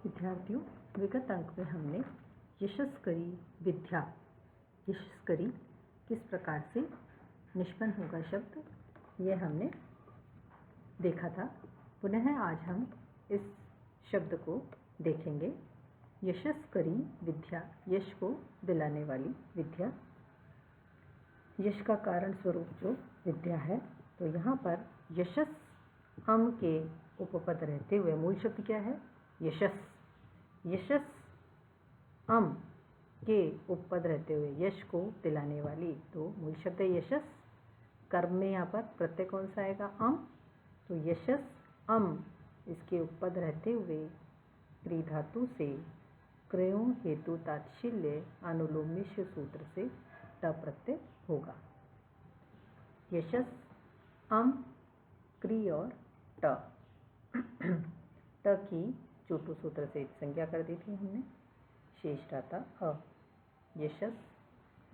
विद्यार्थियों, विगत अंक में हमने यशस्करी विद्या, यशस्करी किस प्रकार से निष्पन्न होगा शब्द, यह हमने देखा था। पुनः आज हम इस शब्द को देखेंगे। यशस्करी विद्या, यश को दिलाने वाली विद्या, यश का कारण स्वरूप जो विद्या है। तो यहाँ पर यशस हम के उपपद रहते हुए मूल शब्द क्या है? यशस। यशस अम के उपपद रहते हुए यश को दिलाने वाली, तो मूल शब्द है यशस। कर्म में यहाँ पर प्रत्यय कौन सा आएगा? अम। तो यशस अम इसके उपपद रहते हुए क्री धातु से क्रयों हेतु तात्शिल्य अनुलोम्य सूत्र से ट प्रत्यय होगा। यशस अम क्री और ट ट की चोटू सूत्र से संज्ञा कर दी थी हमने, शेष रहता अ। यशस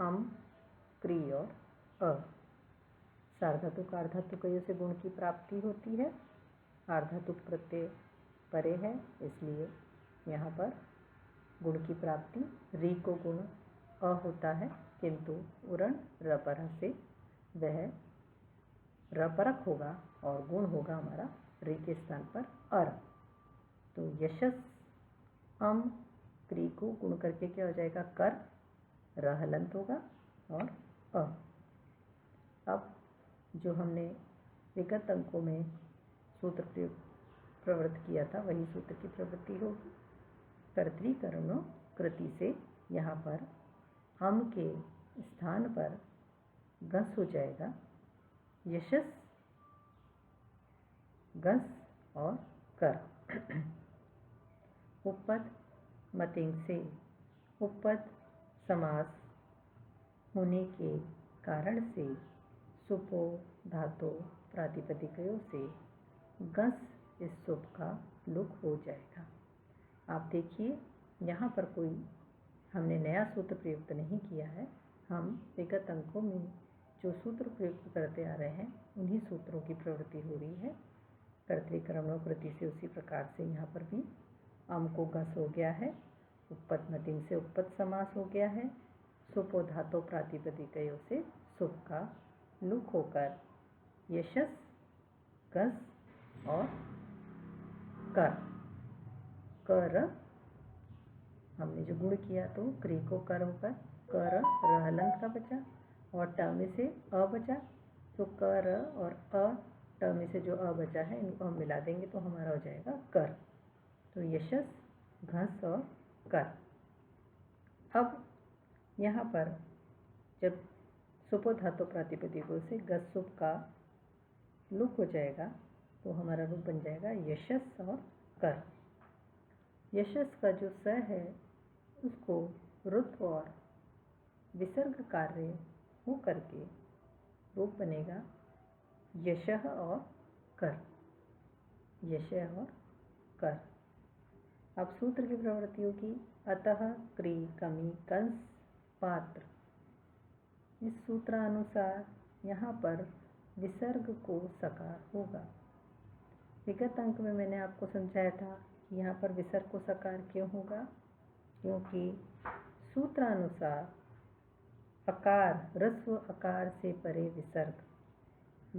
अम क्री और अ। सार्वधातुक अर्धातुकयों से गुण की प्राप्ति होती है। अर्धातुक प्रत्यय परे है, इसलिए यहाँ पर गुण की प्राप्ति री को गुण अ होता है, किंतु उरण रपरह से वह रपरक होगा और गुण होगा हमारा री के स्थान पर अर। तो यशस अम क्री को गुण करके क्या हो जाएगा? कर, र हलंत होगा और अ। अब जो हमने विगत अंकों में सूत्र प्रवृत्त किया था, वही सूत्र की प्रवृत्ति होगी। कर्तृकरणों कृति से यहाँ पर हम के स्थान पर गस हो जाएगा। यशस गस और कर। उपपद मतिंग से उपपद समास होने के कारण से सुपो धातु प्रातिपदिकयों से गस इस सुप का लुक हो जाएगा। आप देखिए, यहाँ पर कोई हमने नया सूत्र प्रयुक्त नहीं किया है। हम विगत अंकों में जो सूत्र प्रयुक्त करते आ रहे हैं, उन्हीं सूत्रों की प्रवृत्ति हो रही है। कर्तृकरणों कृति से उसी प्रकार से यहाँ पर भी अम को गस हो गया है। उपपद मतिंग से उपपद समास हो गया है। सुपो धातु प्रातिपदिकयों से सुप का लुक होकर यशस गस और कर। कर हमने जो गुण किया तो क्री को कर होकर कर रहलंत का बचा और ट में से अ बचा। तो कर और अ, ट में से जो अ बचा है इनको हम मिला देंगे तो हमारा हो जाएगा कर। तो यशस घस और कर। अब यहाँ पर जब सुपो धातु प्रातिपदिकों से गस सुप का लुक हो जाएगा तो हमारा रूप बन जाएगा यशस और कर। यशस का जो स है उसको रुत्व और विसर्ग कार्य हो करके रूप बनेगा यशः और कर। यशः और कर। अब सूत्र की प्रवृत्तियों की अतः क्री कमी कंस पात्र। इस सूत्रानुसार यहाँ पर विसर्ग को सकार होगा। विगत अंक में मैंने आपको समझाया था कि यहाँ पर विसर्ग को सकार क्यों होगा, क्योंकि सूत्रानुसार अकार ह्रस्व अकार से परे विसर्ग,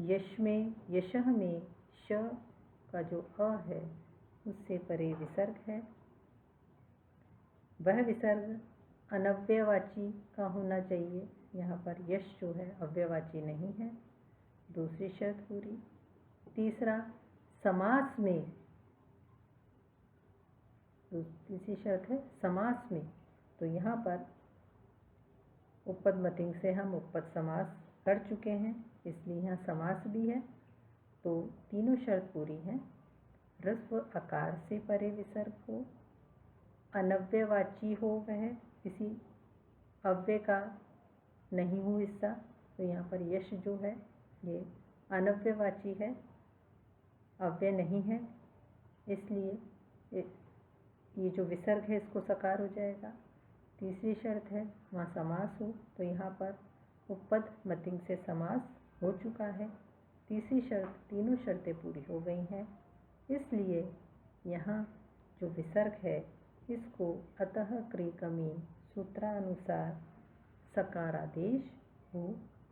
यश में यशः में श का जो अ है उससे परे विसर्ग है। वह विसर्ग अनव्ययवाची का होना चाहिए। यहाँ पर यश जो है अव्ययवाची नहीं है, दूसरी शर्त पूरी। तीसरा, समास में, तीसरी शर्त है समास में, तो यहाँ पर उपपद मतिंग से हम उपपद समास कर चुके हैं, इसलिए यहाँ समास भी है। तो तीनों शर्त पूरी हैं। ह्रस्व आकार से परे विसर्ग हो, अनव्ययवाची हो, वह किसी अव्यय का नहीं हो हिस्सा। तो यहाँ पर यश जो है ये अनव्ययवाची है, अव्यय नहीं है, इसलिए ये जो विसर्ग है इसको सकार हो जाएगा। तीसरी शर्त है वहाँ समास हो, तो यहाँ पर उपपद मतिंग से समास हो चुका है। तीसरी शर्त, तीनों शर्तें पूरी हो गई हैं, इसलिए यहाँ जो विसर्ग है इसको अतः क्रिकमी सूत्रानुसार सकारादेश हो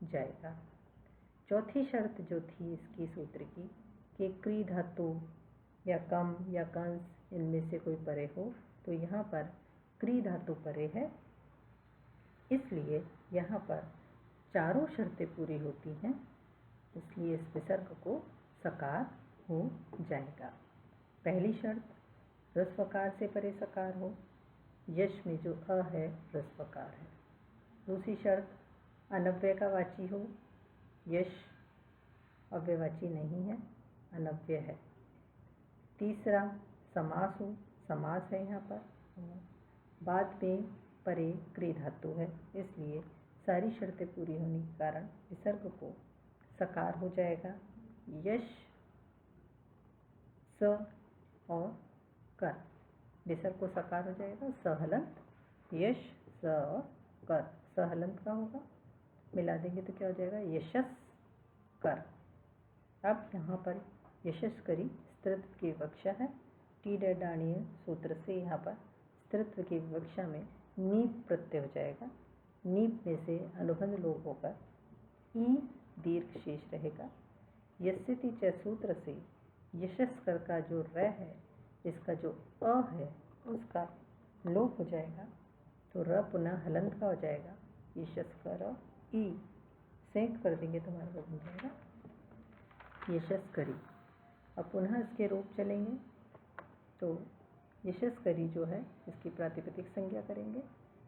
जाएगा। चौथी शर्त जो थी इसकी सूत्र की कि क्री धातु या कम या कंस इनमें से कोई परे हो, तो यहाँ पर क्री धातु परे है, इसलिए यहाँ पर चारों शर्तें पूरी होती हैं, इसलिए इस विसर्ग को सकार हो जाएगा। पहली शर्त ह्रस्वकार से परे सकार हो, यश में जो अ है ह्रस्वकार है। दूसरी शर्त अनव्यय का वाची हो, यश अव्ययवाची नहीं है, अनव्यय है। तीसरा समास हो, समास है यहाँ पर, बाद में परे क्री धातु है, इसलिए सारी शर्तें पूरी होने के कारण विसर्ग को सकार हो जाएगा। यश स और कर, विसर्ग को सकार हो जाएगा। सहलंत यश स और कर, सहलंत का होगा, मिला देंगे तो क्या हो जाएगा, यशस कर। अब यहाँ पर यशस्करी स्त्रीत्व की विवक्षा है। टीडडाणीय सूत्र से यहाँ पर स्त्रीत्व की विवक्षा में नीप प्रत्यय हो जाएगा। नीप में से अनुबंध लोप होकर ई दीर्घ शेष रहेगा। यस्यति च सूत्र से यशस्कर का जो र है, इसका जो अ है उसका लोप हो जाएगा, तो र पुनः हलंत का हो जाएगा। यशस्कर और ई संयुक्त कर देंगे तो हमारा बन जाएगा यशस्करी। अब पुनः इसके रूप चलेंगे, तो यशस्करी जो है इसकी प्रातिपदिक संज्ञा करेंगे।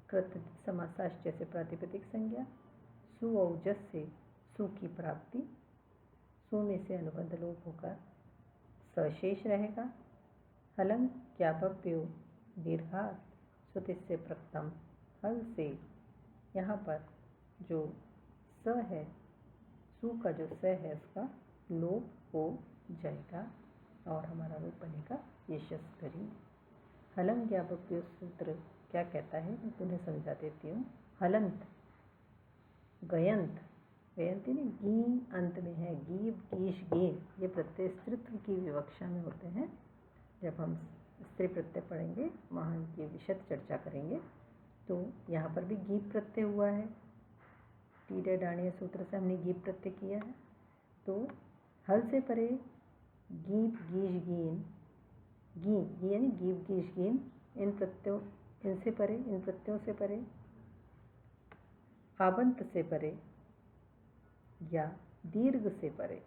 कृत समासाश्च से प्रातिपदिक संज्ञा, सु और जस से सु की प्राप्ति, सु में से अनुबंध लोप होकर सशेष रहेगा। हलं ज्ञापव्यो दीर्घात सुति से प्रथम हल से यहाँ पर जो स है, सु का जो स है उसका लोप हो जाएगा और हमारा रूप बनेगा यशस्करी। हलं ज्ञापव्यो सूत्र क्या कहता है, मैं पुनः समझा देती हूँ। हलंत गयंत, गयंत यानी गी अंत में है, गीव गीश गेन, ये प्रत्यय स्त्रीत्व की विवक्षा में होते हैं। जब हम स्त्री प्रत्यय पढ़ेंगे वहाँ ये विशद चर्चा करेंगे। तो यहाँ पर भी गीप प्रत्यय हुआ है, टीडडाणीय सूत्र से हमने गीप प्रत्यय किया है। तो हल से परे गीप गीश गेन, गी यानी गीप गीश गेन, इन प्रत्ययों इनसे परे, इन प्रत्ययों से परे, आबंत से परे या दीर्घ से परे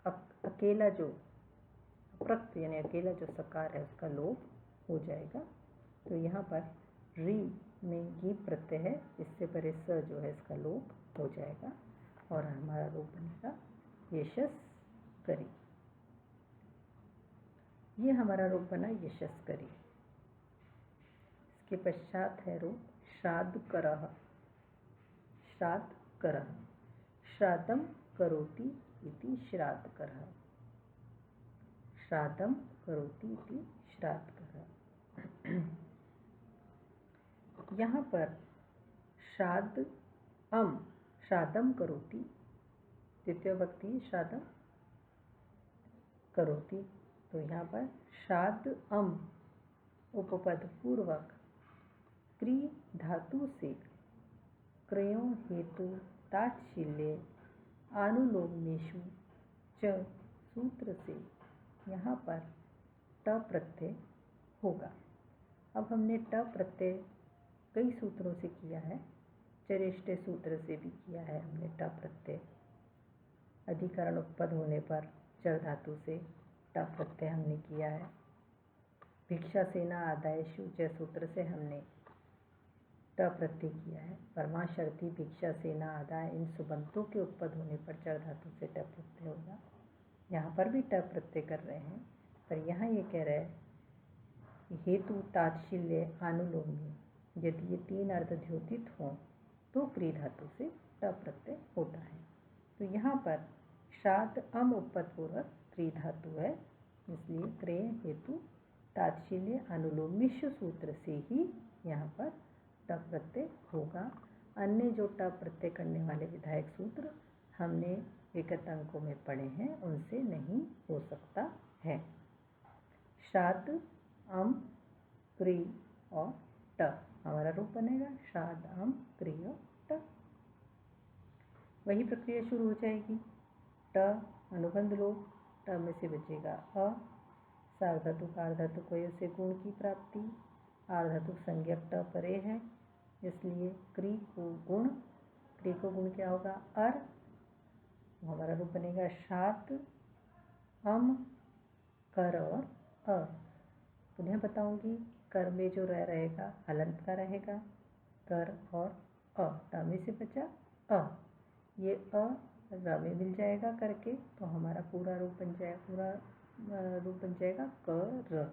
अकेला जो प्रक्त यानी अकेला जो सकार है उसका लोप हो जाएगा। तो यहाँ पर री में गीप प्रत्यय है, इससे परे स जो है इसका लोप हो जाएगा और हमारा रूप बनेगा यशस्करी। ये हमारा रूप बना यशस्करी। इसके पश्चात है रूप श्राद्धकरः। श्राद्धकरः, श्राद्धं करोति इति श्राद्धकरः, श्राद्धं करोति इति श्राद्धकरः। यहाँ पर श्राद्ध अम, श्राद्धं करोति, द्वितीय विभक्ति श्राद्धं करोति, तो यहाँ पर श्राद्ध अम उपपद पूर्वक क्री धातु से क्रयों हेतु ताच्छील्य आनुलोमेषु च सूत्र से यहाँ पर ट प्रत्यय होगा। अब हमने ट प्रत्यय कई सूत्रों से किया है, चरेष्ट सूत्र से भी किया है हमने ट प्रत्यय। अधिकरण उपपद होने पर चर धातु से ट प्रत्यय हमने किया है। भिक्षा सेना आदायशु च सूत्र से हमने ट प्रत्यय किया है। परमाशर्ती भिक्षा सेना आदाय इन सुबंतों के उपपद होने पर चर धातु से ट प्रत्यय होगा। यहाँ पर भी ट प्रत्यय कर रहे हैं, पर यहाँ ये कह रहे हैं हेतु ताच्छील्य अनुलोमी, यदि ये तीन अर्ध द्योतित हों तो क्री धातु से ट प्रत्यय होता है। तो यहाँ पर श्राद्ध अम उपपद पूर्वक क्री धातु है, इसलिए क्रे हेतु ताच्छील्य अनुलोमिश सूत्र से ही यहाँ पर ट प्रत्यय होगा। अन्य जो ट प्रत्यय करने वाले विधायक सूत्र हमने विगत अंकों में पढ़े हैं, उनसे नहीं हो सकता है। शाद अम क्री और ट हमारा रूप बनेगा शाद अम क्री और ट। वही प्रक्रिया शुरू हो जाएगी। ट अनुबंध लोप, ट में से बचेगा अ। सार्वधातुक आर्धातुक वयों से गुण की प्राप्ति। आर्धातुक संज्ञक ट परे है, इसलिए क्री को गुण क्या होगा अर। हमारा रूप बनेगा शाद अम कर और अ। पुनः बताऊंगी, कर में जो रह रहेगा हलंत का रहेगा, कर और अ। ट में से बचा अ, ये अ र में मिल जाएगा करके, तो हमारा पूरा रूप बन जाएगा कर।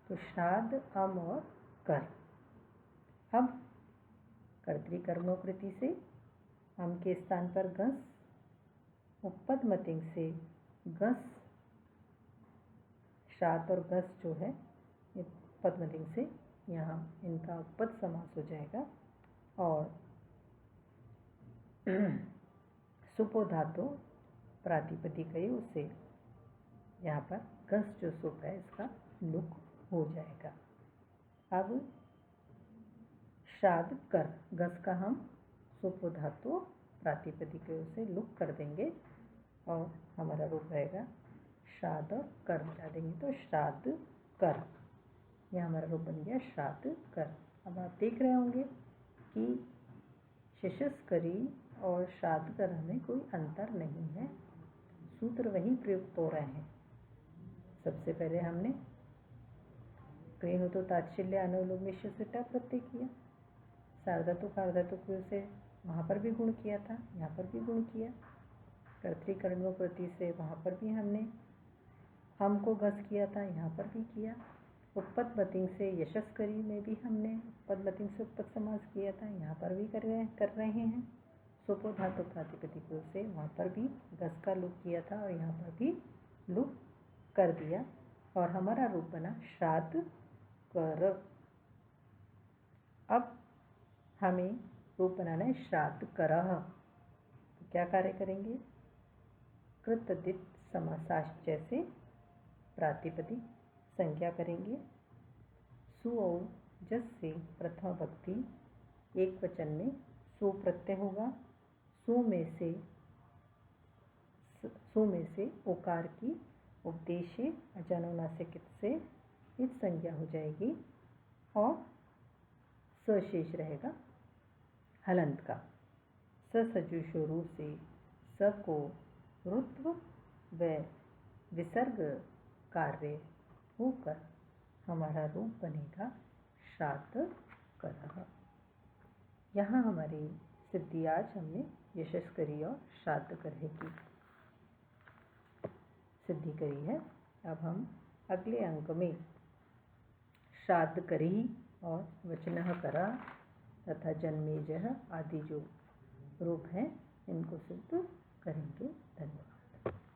तो शाद अम और कर। अब कर्तृकर्मोकृति से अम के स्थान पर गस, उपपद मतिंग से गस, शाद और गस जो है ये उपपद मतिंग से यहाँ इनका उपपद समास हो जाएगा। और सुपो धातु प्रातिपदिकयों से यहाँ पर गस जो सुप है इसका लुक हो जाएगा। अब शाद कर, गस का हम सुपो धातु प्रातिपदिकयों से लुक कर देंगे और हमारा रूप रहेगा शाद और कर मिला देंगे तो श्राद्ध कर। यह हमारा रूप बन गया श्राद्ध कर। अब आप देख रहे होंगे कि शिशस्करी और श्राद्ध कर में कोई अंतर नहीं है, सूत्र वही प्रयुक्त हो रहे हैं। सबसे पहले हमने क्रिय हो तो ताच्छिल्य अनुलोम में से ट प्रत्यय किया, सार्वधातुक आर्धातुक से वहाँ पर भी गुण किया था, यहाँ पर भी गुण किया। कर्तृकर्मोकृति से वहाँ पर भी हमने हम को घस किया था, यहाँ पर भी किया। उपपद मतिंग से यशस्करी में भी हमने उपपद मतिंग से उपपद समास किया था, यहाँ पर भी कर रहे हैं। सुपो धातु प्रातिपदिकों से वहाँ पर भी घस का लुक किया था और यहाँ पर भी लुक कर दिया और हमारा रूप बना श्राद्ध कर। अब हमें रूप बनाना है श्राद्ध करः। तो क्या कार्य करेंगे? कृत दित समासाश्च जैसे प्रातिपदिक संज्ञा करेंगे। सु और जस से प्रथम विभक्ति एक वचन में सु प्रत्यय होगा। सु में से ओकार की उपदेशे अजानुनासिक से इत संज्ञा हो जाएगी और स शेष रहेगा हलंत का। ससजुषो रूप से स को रुत्व व विसर्ग कार्य होकर हमारा रूप बनेगा श्राद्ध करः। यहाँ हमारी सिद्धि आज हमने यशस्करी और श्राद्ध करः की सिद्धि करी है। अब हम अगले अंक में श्राद्ध करी और वचनः करा तथा जन्मेजय आदि जो रूप हैं इनको सिद्ध करेंगे। धन्यवाद।